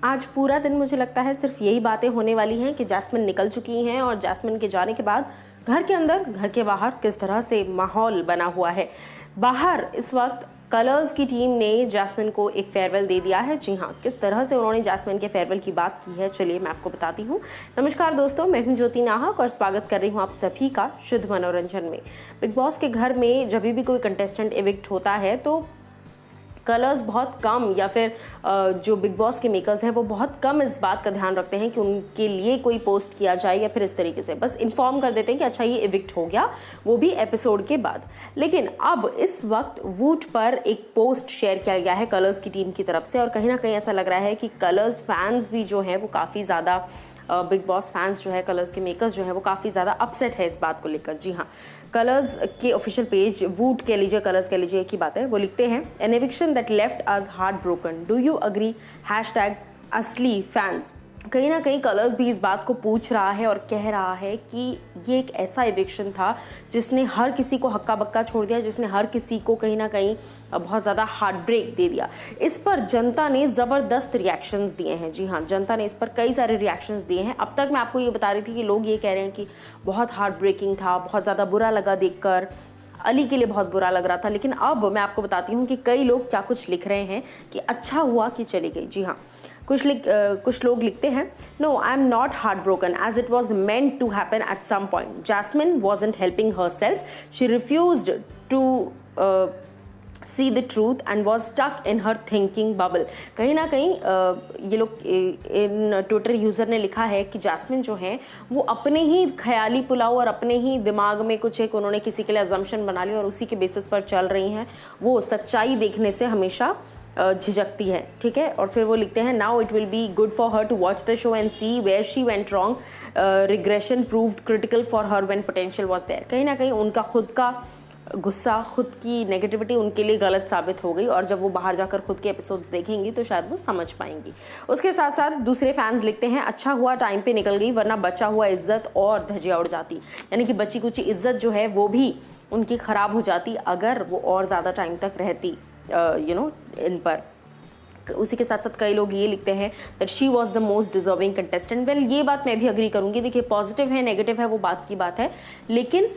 आज पूरा दिन मुझे लगता है सिर्फ यही बातें होने वाली हैं कि जैस्मिन निकल चुकी हैं और जैस्मिन के जाने के बाद घर के अंदर, घर के बाहर किस तरह से माहौल बना हुआ है। बाहर इस वक्त कलर्स की टीम ने जैस्मिन को एक फेयरवेल दे दिया है। जी हाँ, किस तरह से उन्होंने जैस्मिन के फेयरवेल की बात की है, चलिए मैं आपको बताती हूँ। नमस्कार दोस्तों, मैं हूँ ज्योति नाहक और स्वागत कर रही हूँ आप सभी का शुद्ध मनोरंजन में। बिग बॉस के घर में जब भी कोई कंटेस्टेंट इविक्ट होता है तो कलर्स बहुत कम या फिर जो बिग बॉस के मेकर्स हैं वो बहुत कम इस बात का ध्यान रखते हैं कि उनके लिए कोई पोस्ट किया जाए या फिर इस तरीके से बस इन्फॉर्म कर देते हैं कि अच्छा ये इविक्ट हो गया, वो भी एपिसोड के बाद। लेकिन अब इस वक्त वूट पर एक पोस्ट शेयर किया गया है कलर्स की टीम की तरफ से और कहीं ना कहीं ऐसा लग रहा है कि कलर्स फैंस भी जो हैं वो काफ़ी ज़्यादा, बिग बॉस फैंस जो है, कलर्स के मेकर्स जो है वो काफ़ी ज़्यादा अपसेट है इस बात को लेकर। जी हाँ, कलर्स के ऑफिशियल पेज, वूट कह लीजिए, कलर्स कह लीजिए, एक ही बात है, वो लिखते हैं an eviction that left us heart broken, do you agree, hashtag असली फैंस। कहीं ना कहीं कलर्स भी इस बात को पूछ रहा है और कह रहा है कि ये एक ऐसा इविक्शन था जिसने हर किसी को हक्का बक्का छोड़ दिया, जिसने हर किसी को कहीं ना कहीं बहुत ज़्यादा हार्ट ब्रेक दे दिया। इस पर जनता ने ज़बरदस्त रिएक्शंस दिए हैं। जी हाँ, जनता ने इस पर कई सारे रिएक्शंस दिए हैं। अब तक मैं आपको ये बता रही थी कि लोग ये कह रहे हैं कि बहुत हार्ट ब्रेकिंग था, बहुत ज़्यादा बुरा लगा देखकर, अली के लिए बहुत बुरा लग रहा था। लेकिन अब मैं आपको बताती हूँ कि कई लोग क्या कुछ लिख रहे हैं कि अच्छा हुआ कि चली गई। जी हाँ, कुछ लोग लिखते हैं, no I am not heart broken as it was meant to happen at some point, Jasmine wasn't helping herself, she refused to see the truth and was stuck in her thinking bubble. कहीं ना कहीं ये लोग, in Twitter user ने लिखा है कि jasmine जो है वो अपने ही ख्याली पुलाव और अपने ही दिमाग में कुछ एक उन्होंने किसी के लिए अजम्पशन बना लिया और उसी के बेसिस पर चल रही हैं। वो सच्चाई देखने से हमेशा झिझकती है, ठीक है। और फिर वो लिखते हैं, now it will be good for her to watch the show and see where she went wrong, regression proved critical for her when potential was there. कहीं ना कहीं उनका खुद का गुस्सा, खुद की नेगेटिविटी उनके लिए गलत साबित हो गई और जब वो बाहर जाकर खुद के एपिसोड्स देखेंगी तो शायद वो समझ पाएंगी। उसके साथ साथ दूसरे फैंस लिखते हैं, अच्छा हुआ टाइम पे निकल गई वरना बचा हुआ इज्जत और धजिया उड़ जाती। यानी कि बची कुची इज्जत जो है वो भी उनकी खराब हो जाती अगर वो और ज़्यादा टाइम तक रहती इन पर। उसी के साथ साथ कई लोग ये लिखते हैं that she was the most deserving contestant. Well, ये बात मैं भी अग्री करूंगी। देखिए, पॉजिटिव है, नेगेटिव है, वो बात की बात है, लेकिन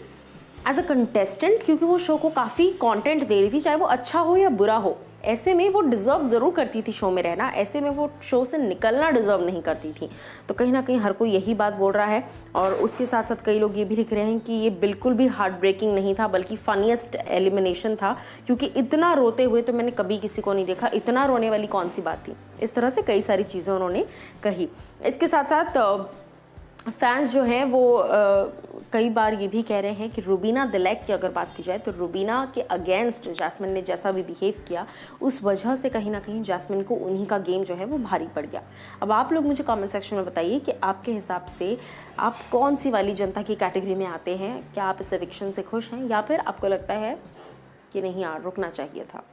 एज अ कंटेस्टेंट, क्योंकि वो शो को काफ़ी कंटेंट दे रही थी, चाहे वो अच्छा हो या बुरा हो, ऐसे में वो डिज़र्व ज़रूर करती थी शो में रहना, ऐसे में वो शो से निकलना डिज़र्व नहीं करती थी। तो कहीं ना कहीं हर कोई यही बात बोल रहा है। और उसके साथ साथ कई लोग ये भी लिख रहे हैं कि ये बिल्कुल भी हार्ट ब्रेकिंग नहीं था, बल्कि फनीएस्ट एलिमिनेशन था, क्योंकि इतना रोते हुए तो मैंने कभी किसी को नहीं देखा, इतना रोने वाली कौन सी बात थी। इस तरह से कई सारी चीज़ें उन्होंने कही। इसके साथ साथ फैंस जो हैं वो कई बार ये भी कह रहे हैं कि रुबीना दिलैक की अगर बात की जाए तो रुबीना के अगेंस्ट जैस्मिन ने जैसा भी बिहेव किया, उस वजह से कहीं ना कहीं जैस्मिन को उन्हीं का गेम जो है वो भारी पड़ गया। अब आप लोग मुझे कमेंट सेक्शन में बताइए कि आपके हिसाब से आप कौन सी वाली जनता की कैटेगरी में आते हैं। क्या आप इस एविक्शन से खुश हैं या फिर आपको लगता है कि नहीं यार, रुकना चाहिए था।